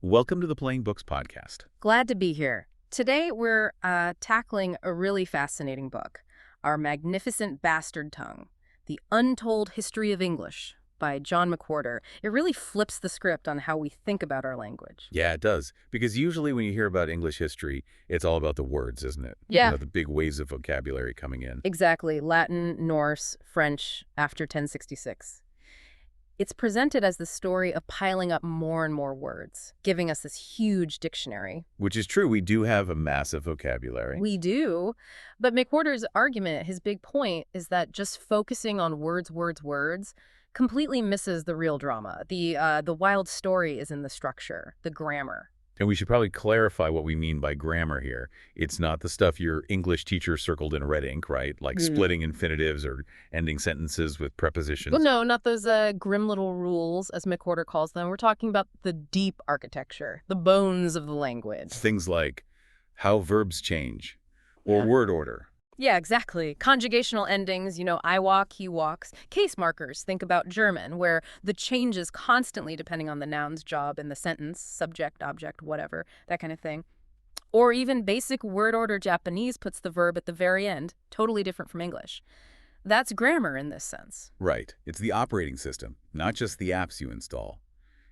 Welcome to the Playing Books podcast. Glad to be here. Today we're tackling a really fascinating book, Our Magnificent Bastard Tongue, The Untold History of English by John McWhorter. It really flips the script on how we think about our language. Yeah, it does. Because usually when you hear about English history, it's all about the words, isn't it? Yeah. You know, the big waves of vocabulary coming in. Exactly. Latin, Norse, French after 1066. It's presented as the story of piling up more and more words, giving us this huge dictionary. Which is true. We do have a massive vocabulary. We do, but McWhorter's argument, his big point, is that just focusing on words, completely misses the real drama. The wild story is in the structure, the grammar. And we should probably clarify what we mean by grammar here. It's not the stuff your English teacher circled in red ink, right? Like splitting infinitives or ending sentences with prepositions. Well, no, not those grim little rules, as McWhorter calls them. We're talking about the deep architecture, the bones of the language. Things like how verbs change or word order. Yeah, exactly. Conjugational endings, I walk, he walks. Case markers, think about German, where the changes constantly depending on the noun's job in the sentence, subject, object, whatever, that kind of thing. Or even basic word order Japanese puts the verb at the very end, totally different from English. That's grammar in this sense. Right. It's the operating system, not just the apps you install.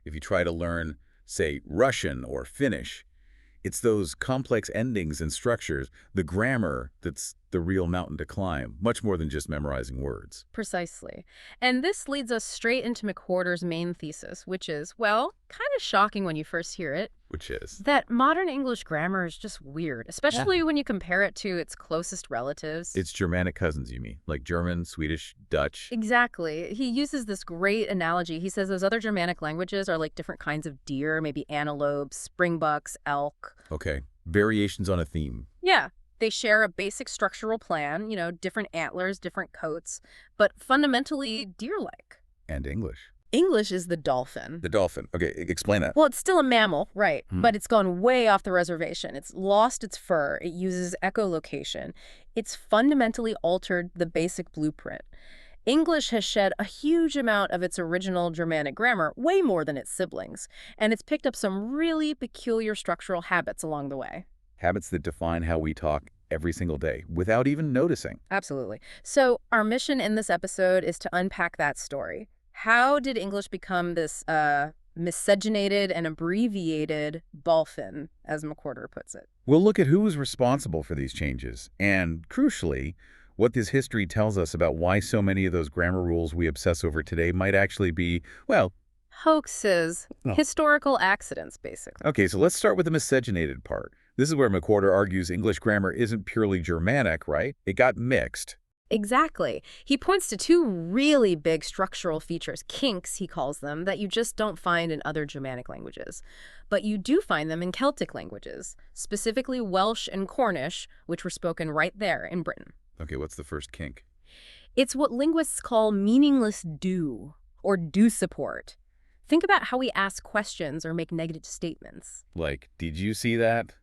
If you try to learn, say, Russian or Finnish, it's those complex endings and structures, the grammar, that's the real mountain to climb, much more than just memorizing words. Precisely. And this leads us straight into McWhorter's main thesis, which is, well, kind of shocking when you first hear it. Which is? That modern English grammar is just weird, especially when you compare it to its closest relatives. It's Germanic cousins, you mean? Like German, Swedish, Dutch? Exactly. He uses this great analogy. He says those other Germanic languages are like different kinds of deer, maybe antelopes, springbucks, elk. Okay. Variations on a theme. Yeah. They share a basic structural plan, different antlers, different coats, but fundamentally deer-like. And English. English is the dolphin. The dolphin. Okay, explain that. Well, it's still a mammal, right, but it's gone way off the reservation. It's lost its fur. It uses echolocation. It's fundamentally altered the basic blueprint. English has shed a huge amount of its original Germanic grammar, way more than its siblings, and it's picked up some really peculiar structural habits along the way. Habits that define how we talk every single day without even noticing. Absolutely. So our mission in this episode is to unpack that story. How did English become this miscegenated and abbreviated dolphin, as McWhorter puts it? We'll look at who was responsible for these changes and, crucially, what this history tells us about why so many of those grammar rules we obsess over today might actually be, well... hoaxes. Historical accidents, basically. Okay, so let's start with the miscegenated part. This is where McWhorter argues English grammar isn't purely Germanic, right? It got mixed. Exactly. He points to two really big structural features, kinks, he calls them, that you just don't find in other Germanic languages. But you do find them in Celtic languages, specifically Welsh and Cornish, which were spoken right there in Britain. Okay, what's the first kink? It's what linguists call meaningless do, or do support. Think about how we ask questions or make negative statements. Like, did you see that?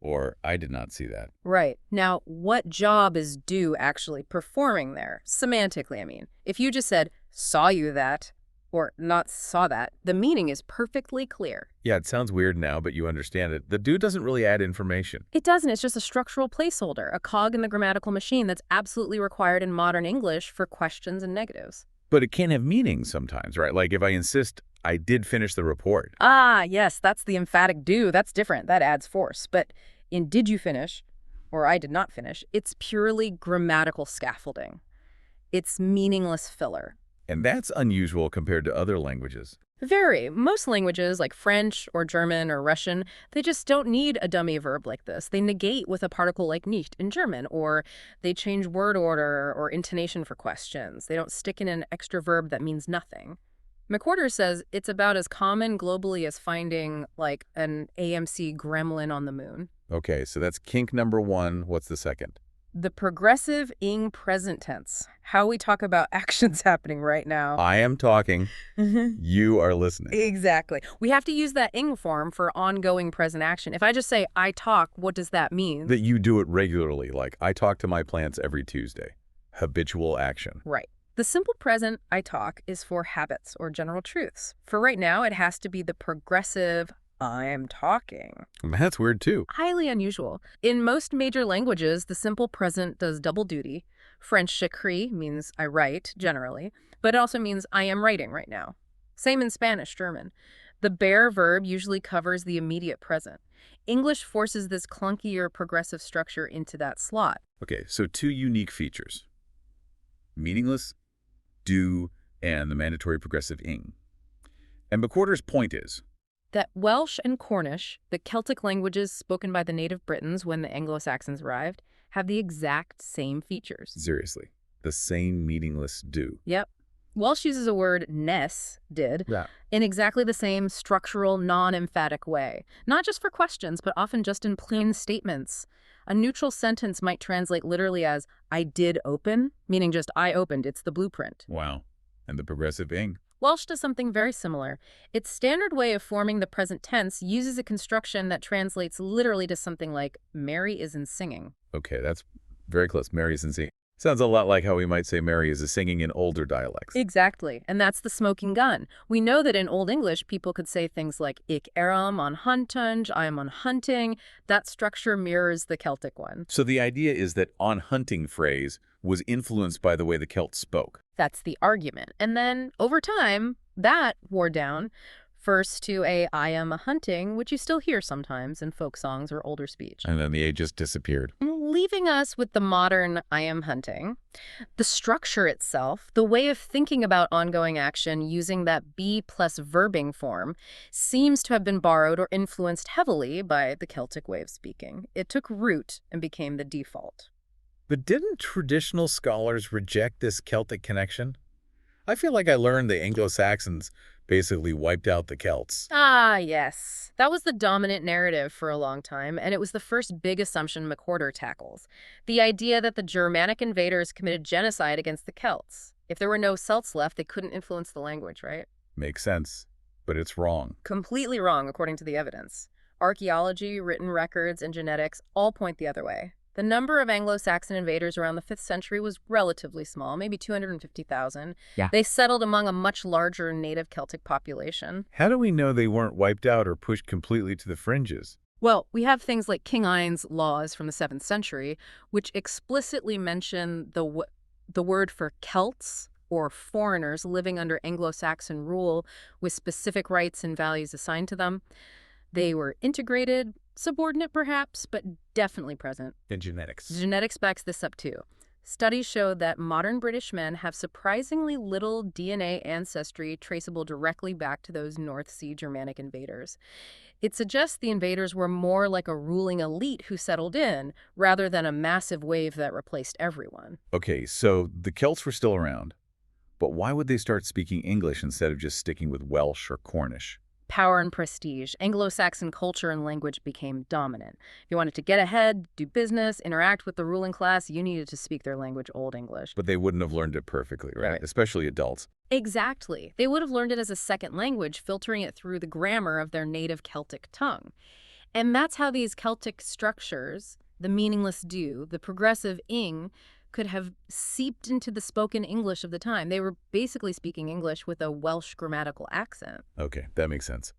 Or, I did not see that. Right. Now, what job is do actually performing there? Semantically, I mean. If you just said, saw you that, or not saw that, the meaning is perfectly clear. Yeah, it sounds weird now, but you understand it. The do doesn't really add information. It doesn't. It's just a structural placeholder, a cog in the grammatical machine that's absolutely required in modern English for questions and negatives. But it can have meaning sometimes, right? Like if I insist, I did finish the report. Ah, yes, that's the emphatic do. That's different. That adds force. But in did you finish, or I did not finish, it's purely grammatical scaffolding. It's meaningless filler. And that's unusual compared to other languages. Very. Most languages, like French or German or Russian, they just don't need a dummy verb like this. They negate with a particle like nicht in German, or they change word order or intonation for questions. They don't stick in an extra verb that means nothing. McWhorter says it's about as common globally as finding, like, an AMC gremlin on the moon. Okay, so that's kink number one. What's the second? The progressive ing present tense. How we talk about actions happening right now. I am talking. You are listening. Exactly. We have to use that ing form for ongoing present action. If I just say, I talk, what does that mean? That you do it regularly, like I talk to my plants every Tuesday. Habitual action. Right. The simple present, I talk, is for habits or general truths. For right now, it has to be the progressive I'm talking. That's weird too. Highly unusual. In most major languages, the simple present does double duty. French, j'écris means I write, generally, but it also means I am writing right now. Same in Spanish, German. The bare verb usually covers the immediate present. English forces this clunkier progressive structure into that slot. Okay, so two unique features. Meaningless, do, and the mandatory progressive ing. And McWhorter's point is, That Welsh and Cornish, the Celtic languages spoken by the native Britons when the Anglo-Saxons arrived, have the exact same features. seriously, the same meaningless do. Yep. Welsh uses a word, ness, did, Yeah. in exactly the same structural, non-emphatic way. Not just for questions, but often just in plain statements. A neutral sentence might translate literally as, I did open, meaning just I opened, it's the blueprint. Wow. And the progressive ing. Welsh does something very similar. Its standard way of forming the present tense uses a construction that translates literally to something like, Mary isn't singing. Okay, that's very close. Mary isn't singing. Sounds a lot like how we might say Mary is singing in older dialects. Exactly, and that's the smoking gun. We know that in Old English, people could say things like ik eram on huntunge, I am on hunting. That structure mirrors the Celtic one. So the idea is that on hunting phrase was influenced by the way the Celts spoke. That's the argument. And then, over time, that wore down, first to a I am a hunting, which you still hear sometimes in folk songs or older speech. And then the A just disappeared. Leaving us with the modern I am hunting, the structure itself, the way of thinking about ongoing action using that be plus verbing form, seems to have been borrowed or influenced heavily by the Celtic way of speaking. It took root and became the default. But didn't traditional scholars reject this Celtic connection? I feel like I learned the Anglo-Saxons basically wiped out the Celts. Ah, yes. That was the dominant narrative for a long time, and it was the first big assumption McWhorter tackles. The idea that the Germanic invaders committed genocide against the Celts. If there were no Celts left, they couldn't influence the language, right? Makes sense, but it's wrong. Completely wrong, according to the evidence. Archaeology, written records, and genetics all point the other way. The number of Anglo-Saxon invaders around the 5th century was relatively small, maybe 250,000. Yeah. They settled among a much larger native Celtic population. How do we know they weren't wiped out or pushed completely to the fringes? Well, we have things like King Ine's laws from the 7th century, which explicitly mention the word for Celts, or foreigners living under Anglo-Saxon rule with specific rights and values assigned to them. They were integrated, subordinate perhaps, but definitely present. In genetics. Genetics backs this up too. Studies show that modern British men have surprisingly little DNA ancestry traceable directly back to those North Sea Germanic invaders. It suggests the invaders were more like a ruling elite who settled in, rather than a massive wave that replaced everyone. Okay, so the Celts were still around, but why would they start speaking English instead of just sticking with Welsh or Cornish? Power and prestige. Anglo-Saxon culture and language became dominant. If you wanted to get ahead, do business, interact with the ruling class, you needed to speak their language, Old English. But they wouldn't have learned it perfectly, right? Especially adults. Exactly. They would have learned it as a second language, filtering it through the grammar of their native Celtic tongue. And that's how these Celtic structures, the meaningless do, the progressive ing, could have seeped into the spoken English of the time. They were basically speaking English with a Welsh grammatical accent. Okay, that makes sense.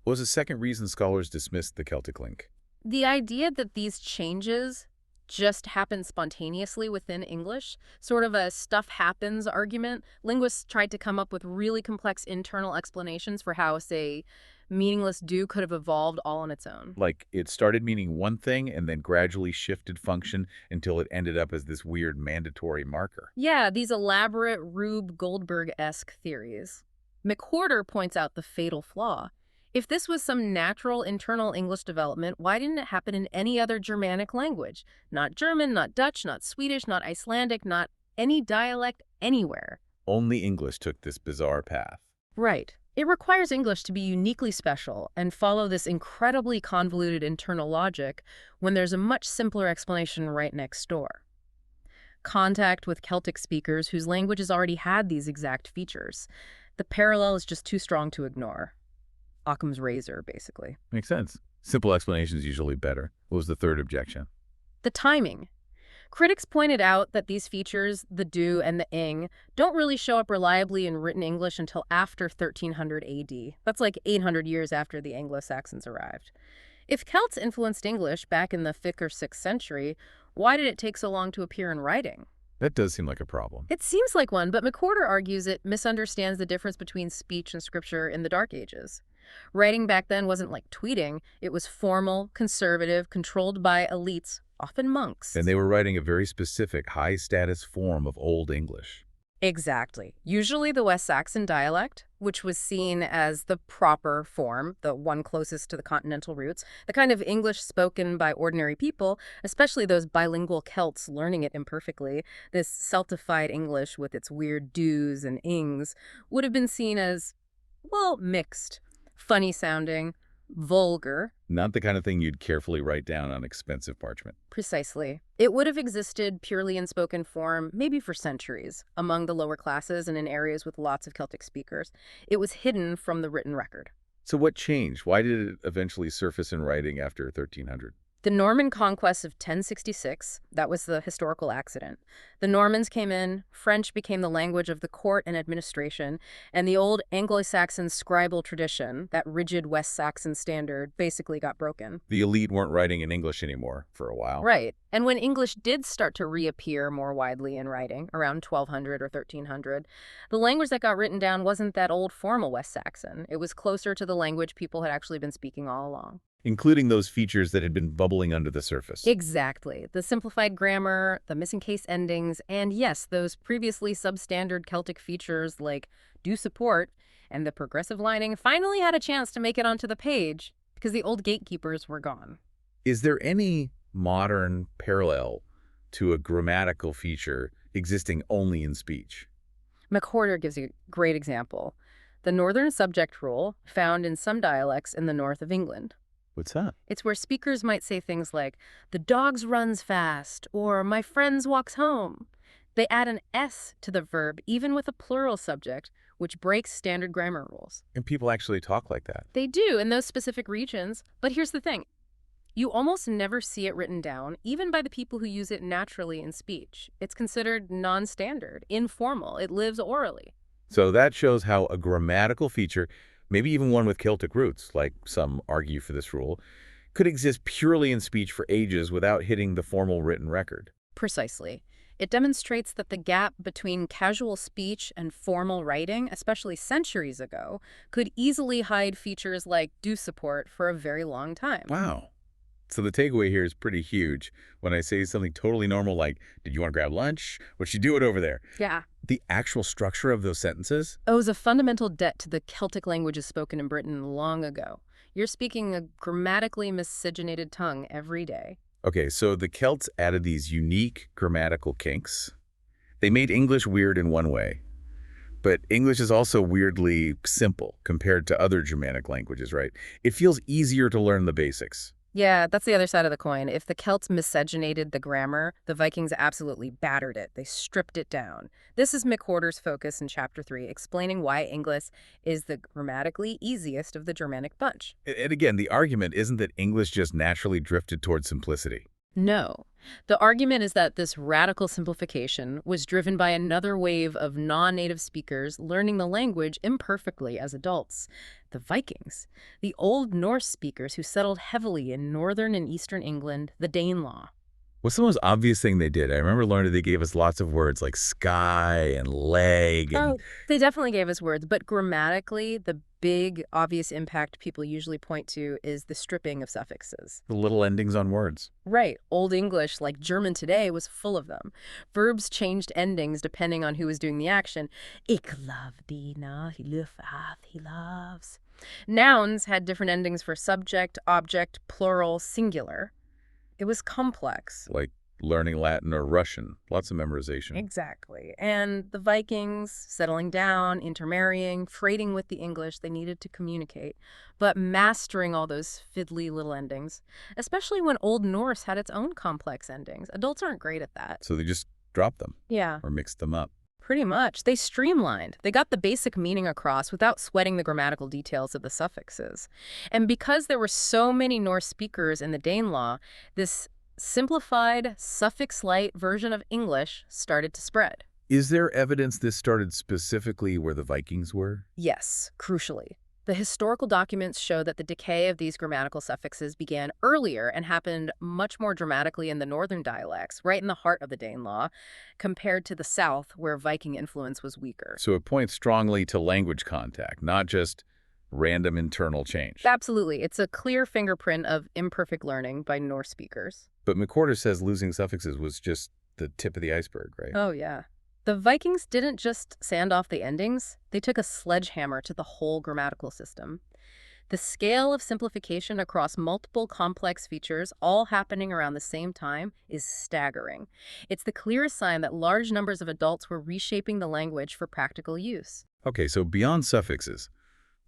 What was the second reason scholars dismissed the Celtic link? The idea that these changes just happen spontaneously within English, sort of a stuff happens argument. Linguists tried to come up with really complex internal explanations for how, say, meaningless do could have evolved all on its own. Like, it started meaning one thing and then gradually shifted function until it ended up as this weird mandatory marker. Yeah, these elaborate Rube Goldberg-esque theories. McWhorter points out the fatal flaw. If this was some natural internal English development, why didn't it happen in any other Germanic language? Not German, not Dutch, not Swedish, not Icelandic, not any dialect anywhere. Only English took this bizarre path. Right. It requires English to be uniquely special and follow this incredibly convoluted internal logic when there's a much simpler explanation right next door. Contact with Celtic speakers whose languages already had these exact features. The parallel is just too strong to ignore. Occam's razor, basically. Makes sense. Simple explanation is usually better. What was the third objection? The timing. Critics pointed out that these features, the do and the ing, don't really show up reliably in written English until after 1300 AD. That's like 800 years after the Anglo-Saxons arrived. If Celts influenced English back in the 5th or 6th century, why did it take so long to appear in writing? That does seem like a problem. It seems like one, but McWhorter argues it misunderstands the difference between speech and scripture in the Dark Ages. Writing back then wasn't like tweeting. It was formal, conservative, controlled by elites, often monks. And they were writing a very specific, high-status form of Old English. Exactly. Usually the West Saxon dialect, which was seen as the proper form, the one closest to the continental roots, the kind of English spoken by ordinary people, especially those bilingual Celts learning it imperfectly, this Celtified English with its weird do's and ings, would have been seen as, well, mixed, funny sounding, vulgar. Not the kind of thing you'd carefully write down on expensive parchment. Precisely. It would have existed purely in spoken form, maybe for centuries, among the lower classes and in areas with lots of Celtic speakers. It was hidden from the written record. So what changed? Why did it eventually surface in writing after 1300? The Norman conquest of 1066, that was the historical accident. The Normans came in, French became the language of the court and administration, and the old Anglo-Saxon scribal tradition, that rigid West Saxon standard, basically got broken. The elite weren't writing in English anymore for a while. Right. And when English did start to reappear more widely in writing, around 1200 or 1300, the language that got written down wasn't that old formal West Saxon. It was closer to the language people had actually been speaking all along. Including those features that had been bubbling under the surface. Exactly. The simplified grammar, the missing case endings, and yes, those previously substandard Celtic features like do support and the progressive lining finally had a chance to make it onto the page because the old gatekeepers were gone. Is there any modern parallel to a grammatical feature existing only in speech? McWhorter gives a great example. The northern subject rule, found in some dialects in the north of England. What's that? It's where speakers might say things like, the dogs runs fast, or my friends walks home. They add an S to the verb, even with a plural subject, which breaks standard grammar rules. And people actually talk like that. They do in those specific regions, but here's the thing. You almost never see it written down, even by the people who use it naturally in speech. It's considered non-standard, informal. It lives orally. So that shows how a grammatical feature, maybe even one with Celtic roots, like some argue for this rule, could exist purely in speech for ages without hitting the formal written record. Precisely. It demonstrates that the gap between casual speech and formal writing, especially centuries ago, could easily hide features like do support for a very long time. Wow. So the takeaway here is pretty huge. When I say something totally normal like, did you want to grab lunch? What you do it over there? Yeah. The actual structure of those sentences? Owes a fundamental debt to the Celtic languages spoken in Britain long ago. You're speaking a grammatically miscegenated tongue every day. Okay, so the Celts added these unique grammatical kinks. They made English weird in one way. But English is also weirdly simple compared to other Germanic languages, right? It feels easier to learn the basics. Yeah, that's the other side of the coin. If the Celts miscegenated the grammar, the Vikings absolutely battered it. They stripped it down. This is McWhorter's focus in Chapter 3, explaining why English is the grammatically easiest of the Germanic bunch. And again, the argument isn't that English just naturally drifted towards simplicity. No. The argument is that this radical simplification was driven by another wave of non-native speakers learning the language imperfectly as adults. The Vikings, the Old Norse speakers who settled heavily in northern and eastern England, the Danelaw. What's the most obvious thing they did? I remember learning they gave us lots of words like sky and leg. And... Oh, they definitely gave us words, but grammatically, the big, obvious impact people usually point to is the stripping of suffixes. the little endings on words. Right. Old English, like German today, was full of them. Verbs changed endings depending on who was doing the action. Ich love thee, na, he loveth, he loves. Nouns had different endings for subject, object, plural, singular. It was complex. Like learning Latin or Russian. Lots of memorization. Exactly. And the Vikings, settling down, intermarrying, trading with the English, they needed to communicate, but mastering all those fiddly little endings, especially when Old Norse had its own complex endings. Adults aren't great at that. So they just dropped them. Yeah. Or mixed them up. Pretty much. They streamlined. They got the basic meaning across without sweating the grammatical details of the suffixes. And because there were so many Norse speakers in the Danelaw, this Simplified, suffix-light version of English started to spread. Is there evidence this started specifically where the Vikings were? Yes, crucially. The historical documents show that the decay of these grammatical suffixes began earlier and happened much more dramatically in the northern dialects, right in the heart of the Danelaw, compared to the south, where Viking influence was weaker. So it points strongly to language contact, not just random internal change. Absolutely. It's a clear fingerprint of imperfect learning by Norse speakers. But McWhorter says losing suffixes was just the tip of the iceberg, right? Oh, yeah. The Vikings didn't just sand off the endings, they took a sledgehammer to the whole grammatical system. The scale of simplification across multiple complex features, all happening around the same time, is staggering. It's the clearest sign that large numbers of adults were reshaping the language for practical use. Okay, so beyond suffixes,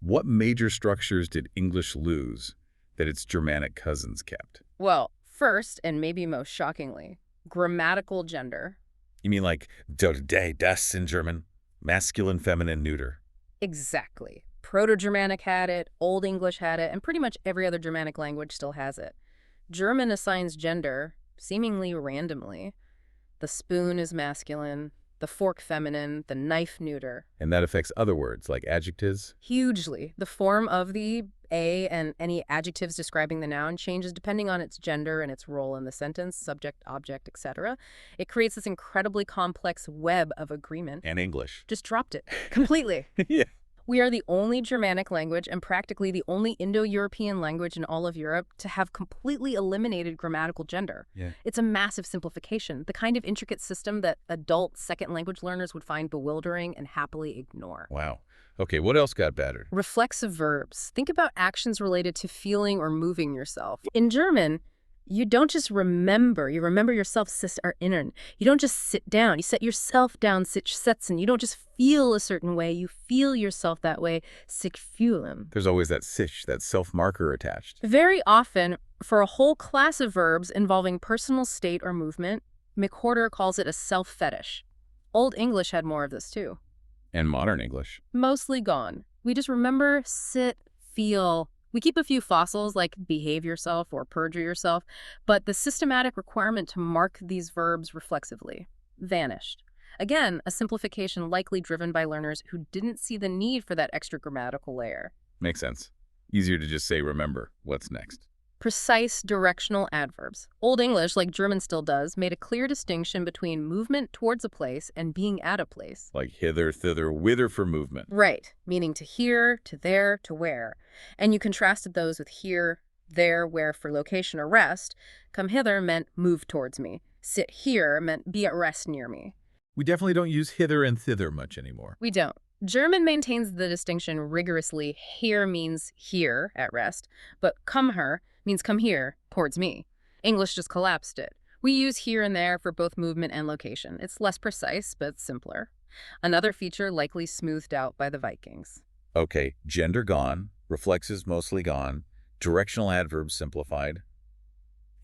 what major structures did English lose that its Germanic cousins kept? Well, first, and maybe most shockingly, grammatical gender. You mean like der, das in German? Masculine, feminine, neuter. Exactly. Proto-Germanic had it, Old English had it, and pretty much every other Germanic language still has it. German assigns gender, seemingly randomly. The spoon is masculine, the fork feminine, the knife neuter. And that affects other words, like adjectives? Hugely. The form of the a and any adjectives describing the noun changes depending on its gender and its role in the sentence, subject, object, etc. It creates this incredibly complex web of agreement. And English. Just dropped it completely. Yeah. We are the only Germanic language and practically the only Indo-European language in all of Europe to have completely eliminated grammatical gender. Yeah. It's a massive simplification, the kind of intricate system that adult second language learners would find bewildering and happily ignore. Wow. Okay, what else got battered? Reflexive verbs. Think about actions related to feeling or moving yourself. In German, you don't just remember, you remember yourself, sich erinnern. You don't just sit down, you set yourself down, sich setzen. You don't just feel a certain way, you feel yourself that way, sich fühlen. There's always that sich, that self-marker attached. Very often, for a whole class of verbs involving personal state or movement, McWhorter calls it a self-fetish. Old English had more of this too. And modern English. Mostly gone. We just remember, sit, feel. We keep a few fossils like behave yourself or perjure yourself, but the systematic requirement to mark these verbs reflexively vanished. Again, a simplification likely driven by learners who didn't see the need for that extra grammatical layer. Makes sense. Easier to just say remember. What's next? Precise directional adverbs. Old English, like German still does, made a clear distinction between movement towards a place and being at a place. Like hither, thither, whither for movement. Right, meaning to here, to there, to where. And you contrasted those with here, there, where for location or rest. Come hither meant move towards me. Sit here meant be at rest near me. We definitely don't use hither and thither much anymore. We don't. German maintains the distinction rigorously. Here means here, at rest, but come her means come here, towards me. English just collapsed it. We use here and there for both movement and location. It's less precise, but simpler. Another feature likely smoothed out by the Vikings. Okay, gender gone, reflexes mostly gone, directional adverbs simplified.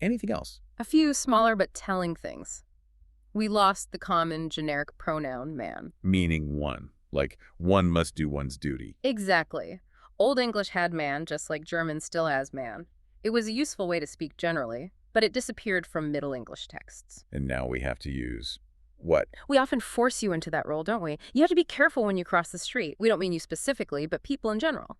Anything else? A few smaller but telling things. We lost the common generic pronoun man. Meaning one. Like one must do one's duty. Exactly. Old English had man, just like German still has man. It was a useful way to speak generally, but it disappeared from Middle English texts. And now we have to use what? We often force you into that role, don't we? You have to be careful when you cross the street. We don't mean you specifically, but people in general.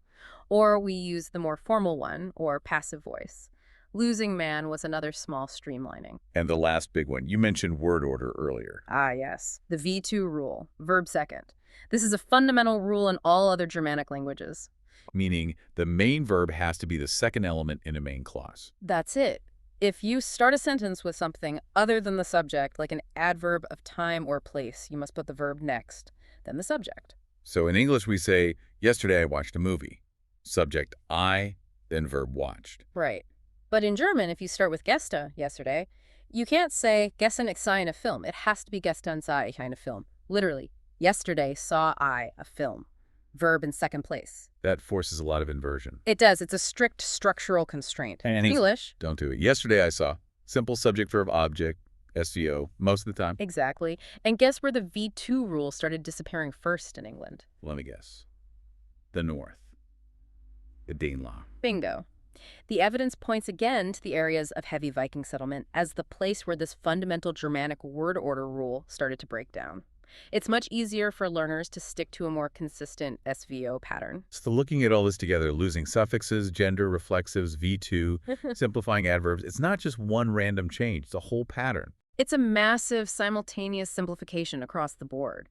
Or we use the more formal one, or passive voice. Losing man was another small streamlining. And the last big one. You mentioned word order earlier. Ah, yes. The V2 rule, verb second. This is a fundamental rule in all other Germanic languages. Meaning the main verb has to be the second element in a main clause. That's it. If you start a sentence with something other than the subject, like an adverb of time or place, you must put the verb next, then the subject. So in English we say, yesterday I watched a movie. Subject I, then verb watched. Right. But in German, if you start with gestern, yesterday, you can't say gestern ich sah eine Film. It has to be gestern sah ich eine Film. Literally, yesterday saw I a film. Verb in second place. That forces a lot of inversion. It does. It's a strict structural constraint. And English. Don't do it. Yesterday I saw. Simple subject, verb, object, SVO, most of the time. Exactly. And guess where the V2 rule started disappearing first in England? Let me guess. The North. The Danelaw. Bingo. The evidence points again to the areas of heavy Viking settlement as the place where this fundamental Germanic word order rule started to break down. It's much easier for learners to stick to a more consistent SVO pattern. So looking at all this together, losing suffixes, gender, reflexives, V2, simplifying adverbs, it's not just one random change, it's a whole pattern. It's a massive simultaneous simplification across the board.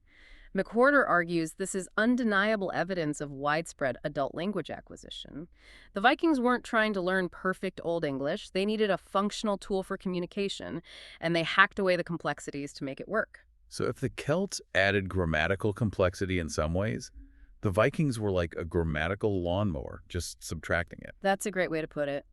McWhorter argues this is undeniable evidence of widespread adult language acquisition. The Vikings weren't trying to learn perfect Old English. They needed a functional tool for communication, and they hacked away the complexities to make it work. So if the Celts added grammatical complexity in some ways, the Vikings were like a grammatical lawnmower, just subtracting it. That's a great way to put it.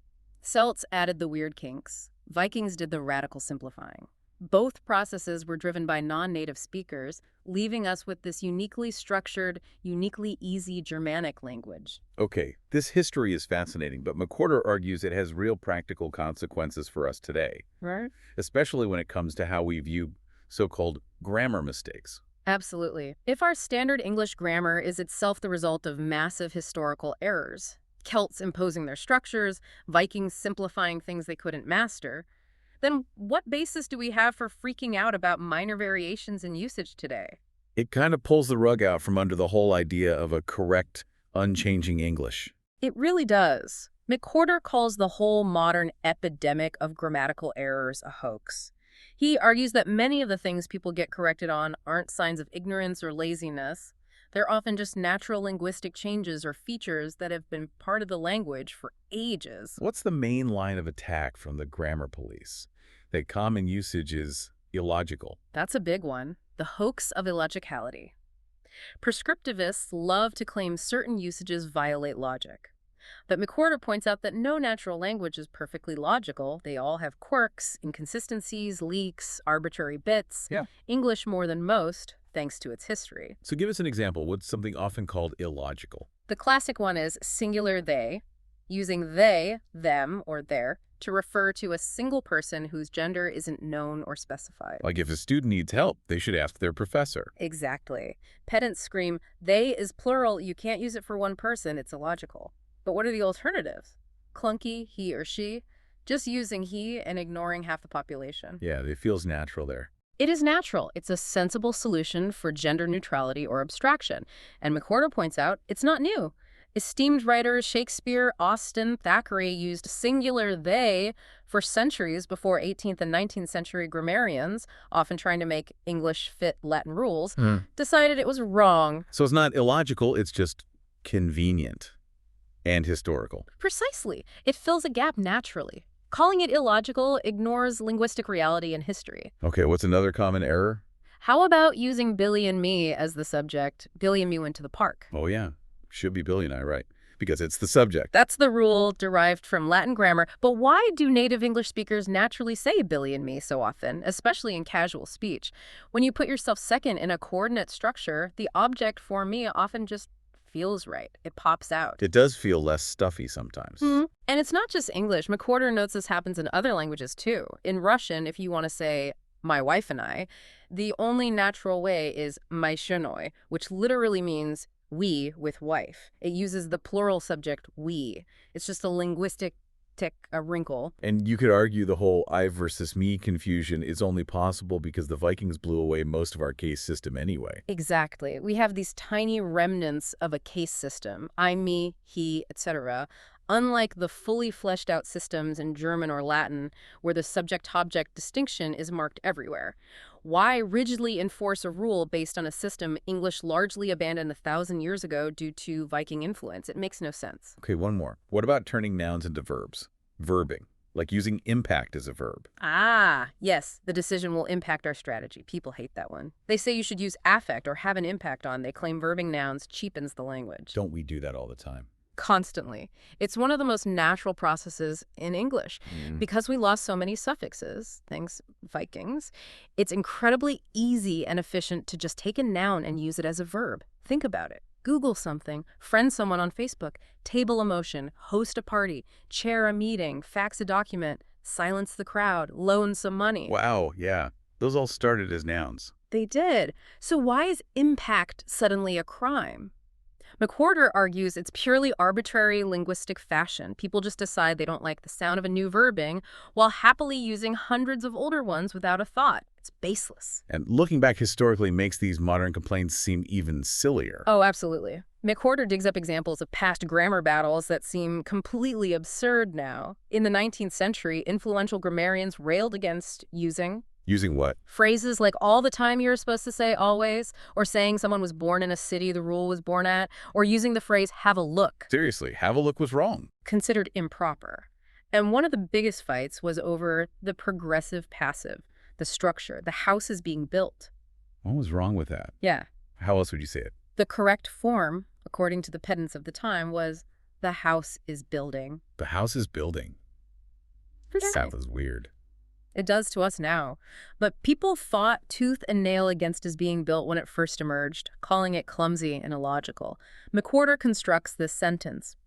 Celts added the weird kinks. Vikings did the radical simplifying. Both processes were driven by non-native speakers, leaving us with this uniquely structured, uniquely easy Germanic language. Okay, this history is fascinating, but McWhorter argues it has real practical consequences for us today, Right? especially when it comes to how we view so-called grammar mistakes. Absolutely. If our standard English grammar is itself the result of massive historical errors, Celts imposing their structures, Vikings simplifying things they couldn't master, then what basis do we have for freaking out about minor variations in usage today? It kind of pulls the rug out from under the whole idea of a correct, unchanging English. It really does. McWhorter calls the whole modern epidemic of grammatical errors a hoax. He argues that many of the things people get corrected on aren't signs of ignorance or laziness. They're often just natural linguistic changes or features that have been part of the language for ages. What's the main line of attack from the grammar police? That common usage is illogical. That's a big one. The hoax of illogicality. Prescriptivists love to claim certain usages violate logic. But McWhorter points out that no natural language is perfectly logical. They all have quirks, inconsistencies, leaks, arbitrary bits. Yeah. English more than most, thanks to its history. So give us an example. What's something often called illogical? The classic one is singular they, using they, them, or their to refer to a single person whose gender isn't known or specified. Like if a student needs help, they should ask their professor. Exactly. Pedants scream, they is plural, you can't use it for one person, it's illogical. But what are the alternatives? Clunky, he or she, just using he and ignoring half the population. Yeah, it feels natural there. It is natural. It's a sensible solution for gender neutrality or abstraction. And McWhorter points out it's not new. Esteemed writers Shakespeare, Austen, Thackeray used singular they for centuries before 18th and 19th century grammarians, often trying to make English fit Latin rules, decided it was wrong. So it's not illogical, it's just convenient and historical. Precisely. It fills a gap naturally. Calling it illogical ignores linguistic reality and history. Okay, what's another common error? How about using Billy and me as the subject? Billy and me went to the park. Oh yeah, should be Billy and I, right? Because it's the subject. That's the rule derived from Latin grammar. But why do native English speakers naturally say Billy and me so often, especially in casual speech? When you put yourself second in a coordinate structure, the object for me often just feels right. It pops out. It does feel less stuffy sometimes. And it's not just English. McWhorter notes this happens in other languages too. In Russian, if you want to say my wife and I, the only natural way is my shenoi, which literally means we with wife. It uses the plural subject we. It's just a linguistic tick, a wrinkle. And you could argue the whole I versus me confusion is only possible because the Vikings blew away most of our case system anyway. Exactly. We have these tiny remnants of a case system, I, me, he, etc., unlike the fully fleshed out systems in German or Latin, where the subject-object distinction is marked everywhere. Why rigidly enforce a rule based on a system English largely abandoned 1,000 years ago due to Viking influence? It makes no sense. Okay, one more. What about turning nouns into verbs? Verbing, like using impact as a verb. Ah, yes, the decision will impact our strategy. People hate that one. They say you should use affect or have an impact on. They claim verbing nouns cheapens the language. Don't we do that all the time? Constantly. It's one of the most natural processes in English. Because we lost so many suffixes, thanks Vikings, it's incredibly easy and efficient to just take a noun and use it as a verb. Think about it. Google something, friend someone on Facebook, table a motion, host a party, chair a meeting, fax a document, silence the crowd, loan some money. Wow, yeah. Those all started as nouns. They did. So why is impact suddenly a crime? McWhorter argues it's purely arbitrary linguistic fashion. People just decide they don't like the sound of a new verbing while happily using hundreds of older ones without a thought. It's baseless. And looking back historically makes these modern complaints seem even sillier. Oh, absolutely. McWhorter digs up examples of past grammar battles that seem completely absurd now. In the 19th century, influential grammarians railed against using Using what? phrases like all the time you're supposed to say always, or saying someone was born in a city the rule was born at, or using the phrase have a look, Seriously, have a look was wrong. considered improper. And one of the biggest fights was over the progressive passive, the structure, the house is being built. What was wrong with that? Yeah. How else would you say it? The correct form, according to the pedants of the time, was the house is building. The house is building. Sounds weird. It does to us now. But people fought tooth and nail against its being built when it first emerged, calling it clumsy and illogical. McWhorter constructs this sentence.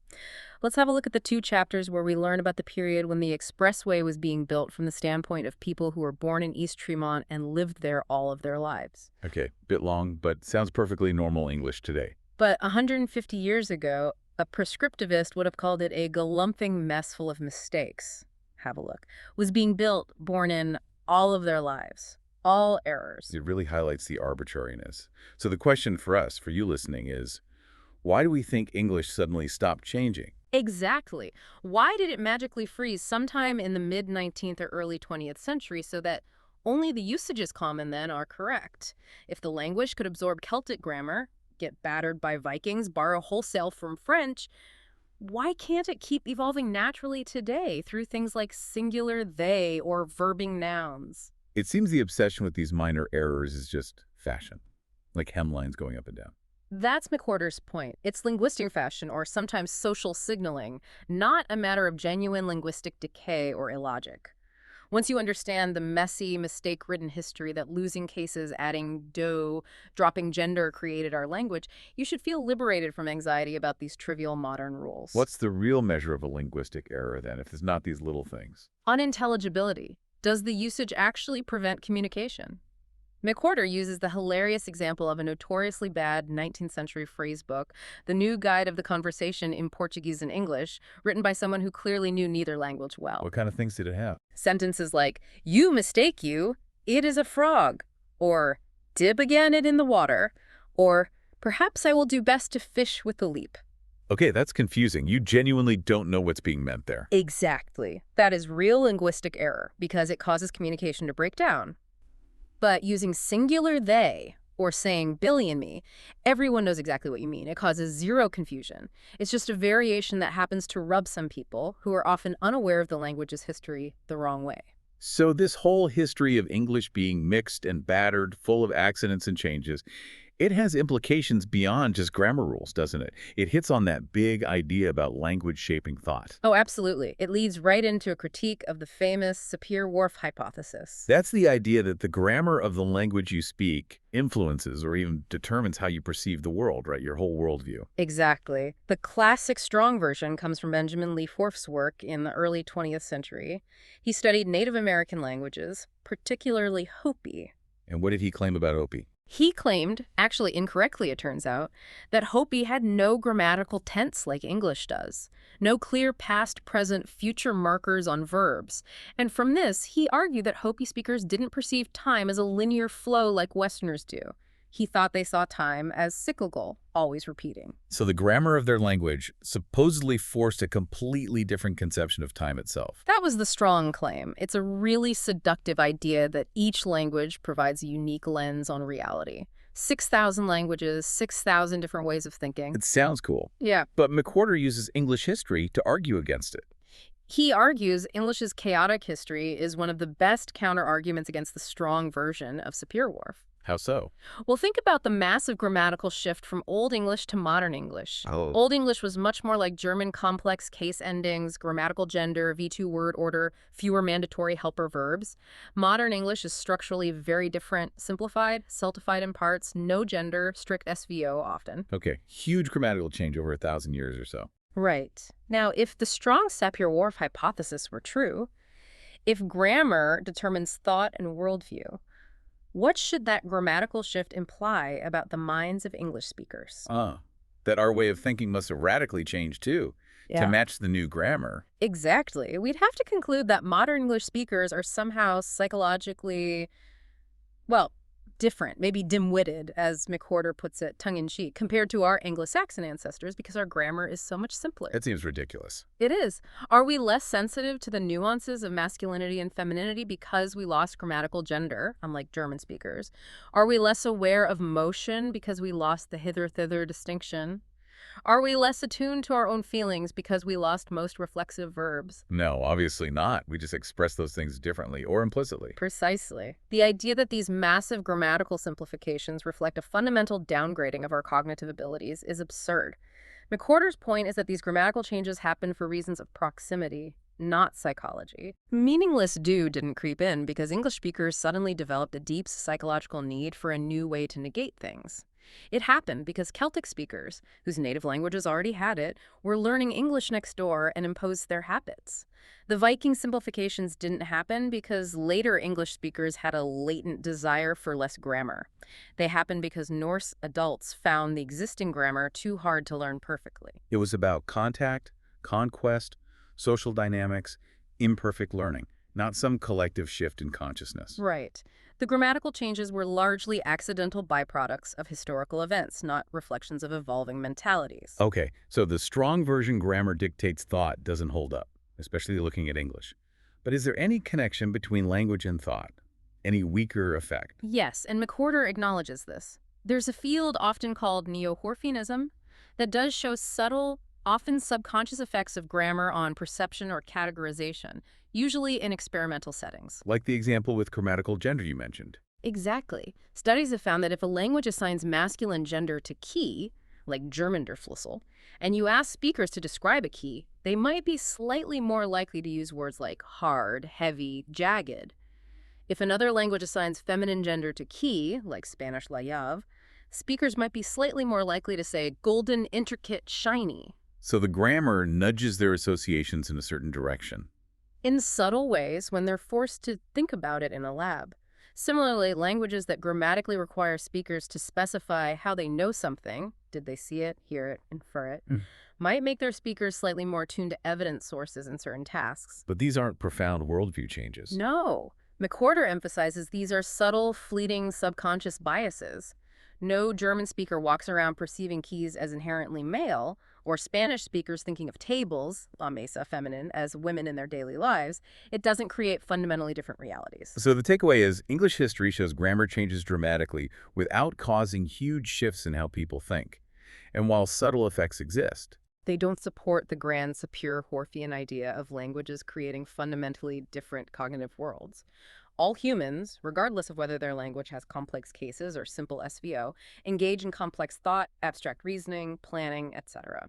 Let's have a look at the 2 chapters where we learn about the period when the expressway was being built from the standpoint of people who were born in East Tremont and lived there all of their lives. Okay, bit long, but sounds perfectly normal English today. But 150 years ago, a prescriptivist would have called it a galumphing mess full of mistakes. Have a look. Was being built, born in all of their lives. All errors. It really highlights the arbitrariness. So the question for us, for you listening, is why do we think English suddenly stopped changing? Exactly. Why did it magically freeze sometime in the mid-19th or early 20th century so that only the usages common then are correct? If the language could absorb Celtic grammar, get battered by Vikings, borrow wholesale from French, why can't it keep evolving naturally today through things like singular they or verbing nouns? It seems the obsession with these minor errors is just fashion, like hemlines going up and down. That's McWhorter's point. It's linguistic fashion or sometimes social signaling, not a matter of genuine linguistic decay or illogic. Once you understand the messy, mistake-ridden history that losing cases, adding do, dropping gender created our language, you should feel liberated from anxiety about these trivial modern rules. What's the real measure of a linguistic error, then, if it's not these little things? Unintelligibility. Does the usage actually prevent communication? McWhorter uses the hilarious example of a notoriously bad 19th century phrase book, The New Guide of the Conversation in Portuguese and English, written by someone who clearly knew neither language well. What kind of things did it have? Sentences like, you mistake you, it is a frog, or dib again it in the water, or perhaps I will do best to fish with the leap. Okay, that's confusing. You genuinely don't know what's being meant there. Exactly. That is real linguistic error because it causes communication to break down. But using singular they, or saying Billy and me, everyone knows exactly what you mean. It causes zero confusion. It's just a variation that happens to rub some people, who are often unaware of the language's history, the wrong way. So this whole history of English being mixed and battered, full of accidents and changes, it has implications beyond just grammar rules, doesn't it? It hits on that big idea about language shaping thought. Oh, absolutely. It leads right into a critique of the famous Sapir-Whorf hypothesis. That's the idea that the grammar of the language you speak influences or even determines how you perceive the world, right? Your whole worldview. Exactly. The classic strong version comes from Benjamin Lee Whorf's work in the early 20th century. He studied Native American languages, particularly Hopi. And what did he claim about Hopi? He claimed, actually incorrectly it turns out, that Hopi had no grammatical tense like English does, no clear past, present, future markers on verbs. And from this, he argued that Hopi speakers didn't perceive time as a linear flow like Westerners do. He thought they saw time as cyclical, always repeating. So the grammar of their language supposedly forced a completely different conception of time itself. That was the strong claim. It's a really seductive idea that each language provides a unique lens on reality. 6,000 languages, 6,000 different ways of thinking. It sounds cool. Yeah. But McWhorter uses English history to argue against it. He argues English's chaotic history is one of the best counter-arguments against the strong version of Sapir-Whorf. How so? Well, think about the massive grammatical shift from Old English to Modern English. Oh. Old English was much more like German complex case endings, grammatical gender, V2 word order, fewer mandatory helper verbs. Modern English is structurally very different, simplified, celtified in parts, no gender, strict SVO often. Okay, huge grammatical change over 1,000 years or so. Right. Now, if the strong Sapir-Whorf hypothesis were true, if grammar determines thought and worldview, what should that grammatical shift imply about the minds of English speakers? that our way of thinking must have radically changed, too, to Yeah. match the new grammar. Exactly. We'd have to conclude that modern English speakers are somehow psychologically, well, different, maybe dim-witted, as McWhorter puts it, tongue-in-cheek, compared to our Anglo-Saxon ancestors because our grammar is so much simpler. That seems ridiculous. It is. Are we less sensitive to the nuances of masculinity and femininity because we lost grammatical gender, unlike German speakers? Are we less aware of motion because we lost the hither-thither distinction? Are we less attuned to our own feelings because we lost most reflexive verbs? No, obviously not. We just express those things differently or implicitly. Precisely. The idea that these massive grammatical simplifications reflect a fundamental downgrading of our cognitive abilities is absurd. McWhorter's point is that these grammatical changes happen for reasons of proximity, not psychology. Meaningless do didn't creep in because English speakers suddenly developed a deep psychological need for a new way to negate things. It happened because Celtic speakers, whose native languages already had it, were learning English next door and imposed their habits. The Viking simplifications didn't happen because later English speakers had a latent desire for less grammar. They happened because Norse adults found the existing grammar too hard to learn perfectly. It was about contact, conquest, social dynamics, imperfect learning, not some collective shift in consciousness. Right. The grammatical changes were largely accidental byproducts of historical events, not reflections of evolving mentalities. Okay, so the strong version grammar dictates thought doesn't hold up, especially looking at English. But is there any connection between language and thought? Any weaker effect? Yes, and McWhorter acknowledges this. There's a field often called neo-Horphianism that does show subtle, often subconscious effects of grammar on perception or categorization, usually in experimental settings. Like the example with grammatical gender you mentioned. Exactly. Studies have found that if a language assigns masculine gender to key, like German der Schlüssel, and you ask speakers to describe a key, they might be slightly more likely to use words like hard, heavy, jagged. If another language assigns feminine gender to key, like Spanish la llave, speakers might be slightly more likely to say golden, intricate, shiny. So the grammar nudges their associations in a certain direction. In subtle ways when they're forced to think about it in a lab. Similarly, languages that grammatically require speakers to specify how they know something, did they see it, hear it, infer it, might make their speakers slightly more tuned to evidence sources in certain tasks. But these aren't profound worldview changes. No. McWhorter emphasizes these are subtle, fleeting, subconscious biases. No German speaker walks around perceiving keys as inherently male, or Spanish speakers thinking of tables, la mesa feminine, as women in their daily lives. It doesn't create fundamentally different realities. So the takeaway is English history shows grammar changes dramatically without causing huge shifts in how people think. And while subtle effects exist, They don't support the grand Sapir-Whorfian idea of languages creating fundamentally different cognitive worlds. All humans, regardless of whether their language has complex cases or simple SVO, engage in complex thought, abstract reasoning, planning, etc.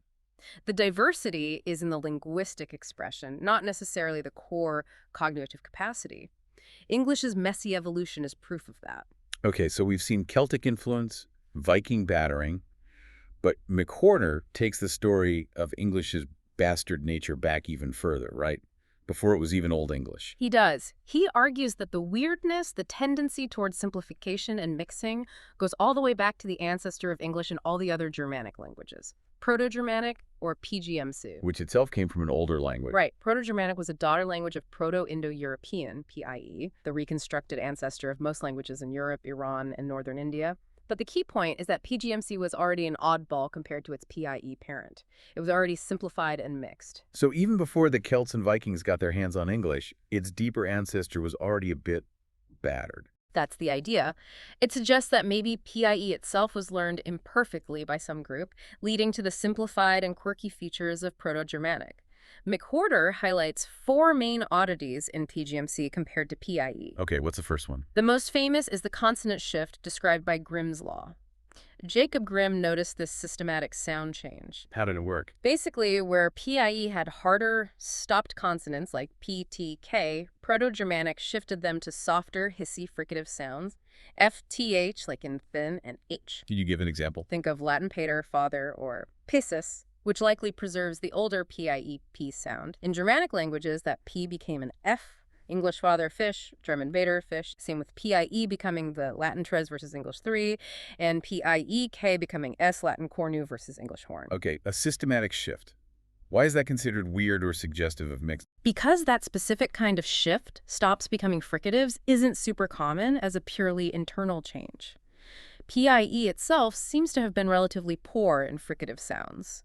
The diversity is in the linguistic expression, not necessarily the core cognitive capacity. English's messy evolution is proof of that. okay, so we've seen Celtic influence, Viking battering, but McWhorter takes the story of English's bastard nature back even further, right? Before it was even Old English. He does. He argues that the weirdness, the tendency towards simplification and mixing, goes all the way back to the ancestor of English and all the other Germanic languages. Proto-Germanic, or PGMC. Which itself came from an older language. Right. Proto-Germanic was a daughter language of Proto-Indo-European, PIE, the reconstructed ancestor of most languages in Europe, Iran, and northern India. But the key point is that PGMC was already an oddball compared to its PIE parent. It was already simplified and mixed. So even before the Celts and Vikings got their hands on English, its deeper ancestor was already a bit battered. That's the idea. It suggests that maybe PIE itself was learned imperfectly by some group, leading to the simplified and quirky features of Proto-Germanic. McWhorter highlights 4 main oddities in PGMC compared to PIE. Okay, what's the first one? The most famous is the consonant shift described by Grimm's law. Jacob Grimm noticed this systematic sound change. How did it work? Basically, where PIE had harder, stopped consonants like P, T, K, Proto-Germanic shifted them to softer, hissy, fricative sounds. F, T, H, like in thin, and H. Can you give an example? Think of Latin pater, father, or piscis, which likely preserves the older PIE P sound. In Germanic languages, that P became an F, English father, fish, German vader, fish. Same with PIE becoming the Latin tres versus English 3, and PIEK becoming S, Latin cornu versus English horn. Okay, a systematic shift. Why is that considered weird or suggestive of mixed? Because that specific kind of shift stops becoming fricatives isn't super common as a purely internal change. PIE itself seems to have been relatively poor in fricative sounds.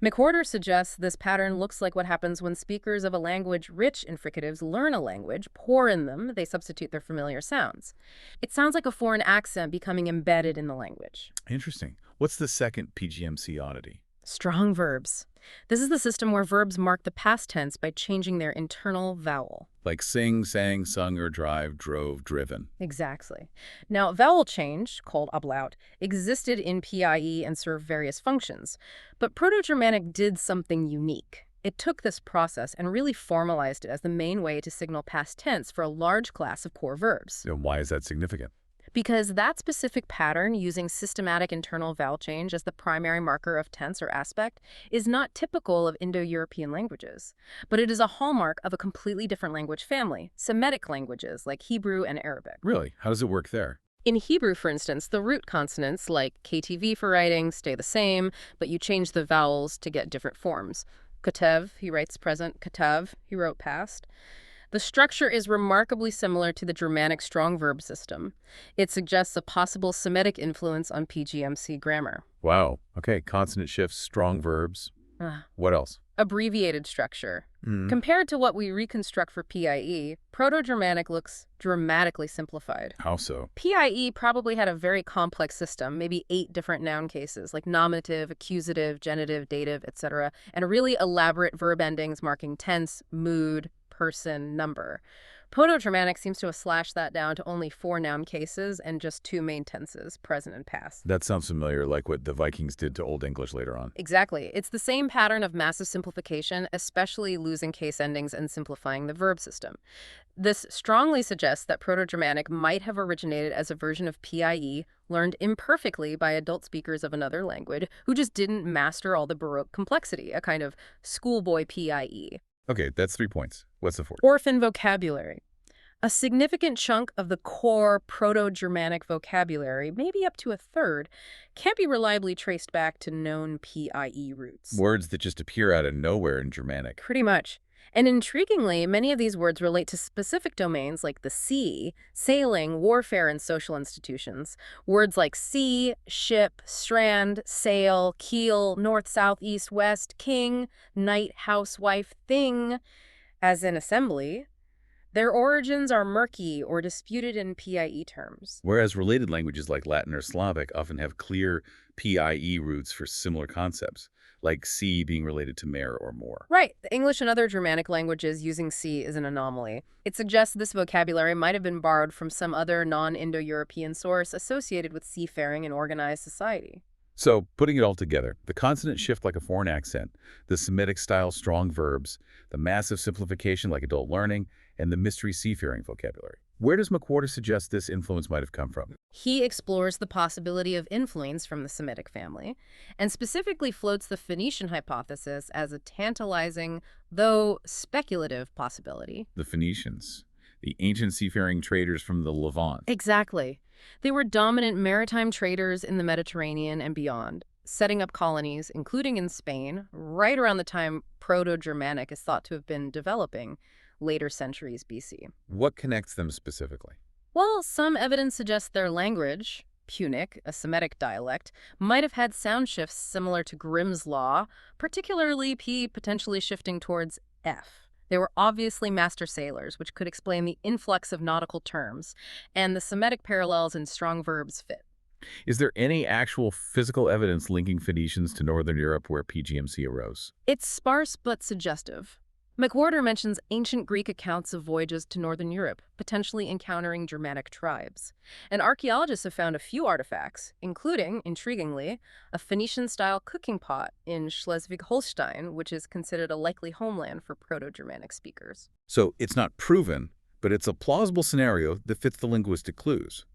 McWhorter suggests this pattern looks like what happens when speakers of a language rich in fricatives learn a language, poor in them, they substitute their familiar sounds. It sounds like a foreign accent becoming embedded in the language. Interesting. What's the second PGMC oddity? Strong verbs. This is the system where verbs mark the past tense by changing their internal vowel. Like sing, sang, sung, or drive, drove, driven. Exactly. Now, vowel change, called ablaut, existed in PIE and served various functions. But Proto-Germanic did something unique. It took this process and really formalized it as the main way to signal past tense for a large class of core verbs. And why is that significant? Because that specific pattern, using systematic internal vowel change as the primary marker of tense or aspect, is not typical of Indo-European languages. But it is a hallmark of a completely different language family, Semitic languages like Hebrew and Arabic. Really? How does it work there? In Hebrew, for instance, the root consonants, like KTV for writing, stay the same, but you change the vowels to get different forms. Katev, he writes present. Katav, he wrote past. The structure is remarkably similar to the Germanic strong verb system. It suggests a possible Semitic influence on PGMC grammar. Wow. Okay, consonant shifts, strong verbs. What else? Abbreviated structure. Compared to what we reconstruct for PIE, Proto-Germanic looks dramatically simplified. How so? PIE probably had a very complex system, maybe 8 different noun cases, like nominative, accusative, genitive, dative, etc., and really elaborate verb endings marking tense, mood, person, number. Proto-Germanic seems to have slashed that down to only 4 noun cases and just 2 main tenses, present and past. That sounds familiar, like what the Vikings did to Old English later on. Exactly. It's the same pattern of massive simplification, especially losing case endings and simplifying the verb system. This strongly suggests that Proto-Germanic might have originated as a version of PIE learned imperfectly by adult speakers of another language who just didn't master all the Baroque complexity, a kind of schoolboy PIE. Okay, that's 3 points. What's the fourth? Orphan vocabulary. A significant chunk of the core Proto-Germanic vocabulary, maybe up to a third, can't be reliably traced back to known PIE roots. Words that just appear out of nowhere in Germanic. Pretty much. And intriguingly, many of these words relate to specific domains like the sea, sailing, warfare, and social institutions. Words like sea, ship, strand, sail, keel, north, south, east, west, king, knight, housewife, thing, as in assembly. Their origins are murky or disputed in PIE terms. Whereas related languages like Latin or Slavic often have clear PIE roots for similar concepts, like see being related to mare or more. Right. The English and other Germanic languages using see is an anomaly. It suggests this vocabulary might have been borrowed from some other non-Indo-European source associated with seafaring and organized society. So, putting it all together, the consonant shift like a foreign accent, the Semitic-style strong verbs, the massive simplification like adult learning, and the mystery seafaring vocabulary. Where does McWhorter suggest this influence might have come from? He explores the possibility of influence from the Semitic family, and specifically floats the Phoenician hypothesis as a tantalizing, though speculative, possibility. The Phoenicians, the ancient seafaring traders from the Levant. Exactly. They were dominant maritime traders in the Mediterranean and beyond, setting up colonies, including in Spain, right around the time Proto-Germanic is thought to have been developing, later centuries BC. What connects them specifically? Well, some evidence suggests their language, Punic, a Semitic dialect, might have had sound shifts similar to Grimm's Law, particularly P potentially shifting towards F. They were obviously master sailors, which could explain the influx of nautical terms, and the Semitic parallels in strong verbs fit. Is there any actual physical evidence linking Phoenicians to Northern Europe where PGMC arose? It's sparse but suggestive. McWhorter mentions ancient Greek accounts of voyages to Northern Europe, potentially encountering Germanic tribes. And archaeologists have found a few artifacts, including, intriguingly, a Phoenician-style cooking pot in Schleswig-Holstein, which is considered a likely homeland for Proto-Germanic speakers. So it's not proven, but it's a plausible scenario that fits the linguistic clues.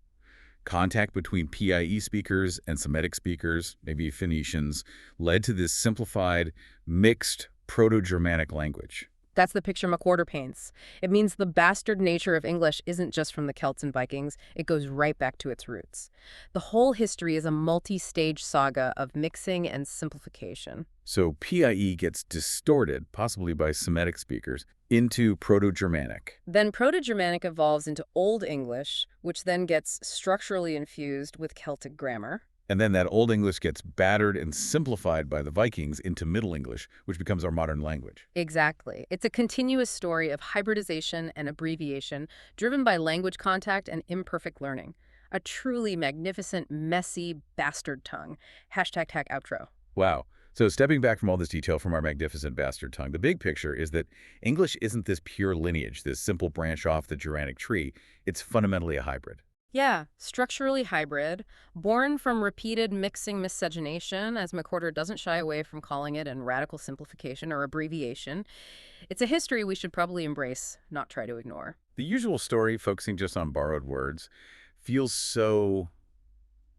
Contact between PIE speakers and Semitic speakers, maybe Phoenicians, led to this simplified, mixed Proto-Germanic language. That's the picture McWhorter paints. It means the bastard nature of English isn't just from the Celts and Vikings, it goes right back to its roots. The whole history is a multi-stage saga of mixing and simplification. So PIE gets distorted, possibly by Semitic speakers, into Proto-Germanic. Then Proto-Germanic evolves into Old English, which then gets structurally infused with Celtic grammar. And then that Old English gets battered and simplified by the Vikings into Middle English, which becomes our modern language. Exactly. It's a continuous story of hybridization and abbreviation driven by language contact and imperfect learning. A truly magnificent, messy bastard tongue. Hashtag tag outro. Wow. So stepping back from all this detail from our magnificent bastard tongue, the big picture is that English isn't this pure lineage, this simple branch off the Germanic tree. It's fundamentally a hybrid. Yeah, structurally hybrid, born from repeated mixing miscegenation, as McWhorter doesn't shy away from calling it, and radical simplification or abbreviation. It's a history we should probably embrace, not try to ignore. The usual story, focusing just on borrowed words, feels so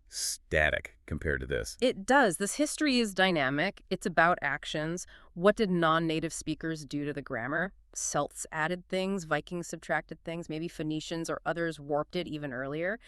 static compared to this. It does. This history is dynamic. It's about actions. What did non-native speakers do to the grammar? Celts added things, Vikings subtracted things, maybe Phoenicians or others warped it even earlier.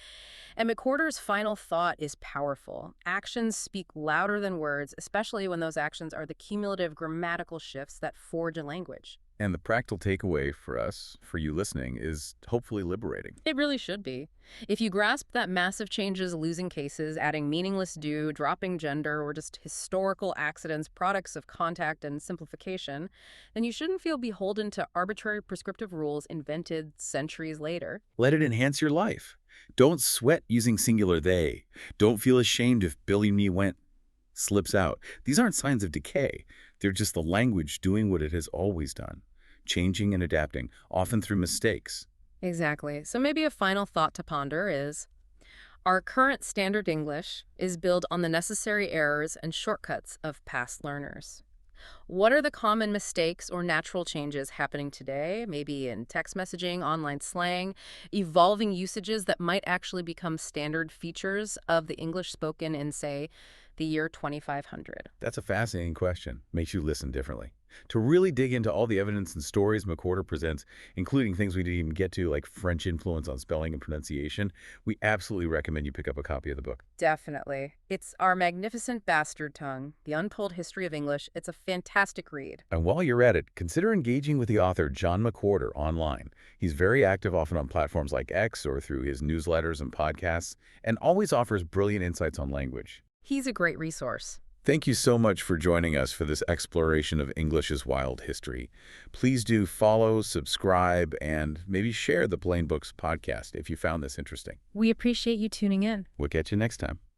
And McWhorter's final thought is powerful. Actions speak louder than words, especially when those actions are the cumulative grammatical shifts that forge a language. And the practical takeaway for us, for you listening, is hopefully liberating. It really should be. If you grasp that massive changes, losing cases, adding meaningless do, dropping gender, or just historical accidents, products of contact and simplification, then you shouldn't feel beholden to arbitrary prescriptive rules invented centuries later. Let it enhance your life. Don't sweat using singular they. Don't feel ashamed if Billy me went slips out. These aren't signs of decay. They're just the language doing what it has always done, changing and adapting, often through mistakes. Exactly. So maybe a final thought to ponder is, our current standard English is built on the necessary errors and shortcuts of past learners. What are the common mistakes or natural changes happening today, maybe in text messaging, online slang, evolving usages that might actually become standard features of the English spoken in, say, the year 2500? That's a fascinating question. Makes you listen differently. To really dig into all the evidence and stories McWhorter presents, including things we didn't even get to, like French influence on spelling and pronunciation, we absolutely recommend you pick up a copy of the book. Definitely. It's Our Magnificent Bastard Tongue, The Untold History of English. It's a fantastic read. And while you're at it, consider engaging with the author John McWhorter online. He's very active, often on platforms like X or through his newsletters and podcasts, and always offers brilliant insights on language. He's a great resource. Thank you so much for joining us for this exploration of English's wild history. Please do follow, subscribe, and maybe share the Plain Books podcast if you found this interesting. We appreciate you tuning in. We'll catch you next time.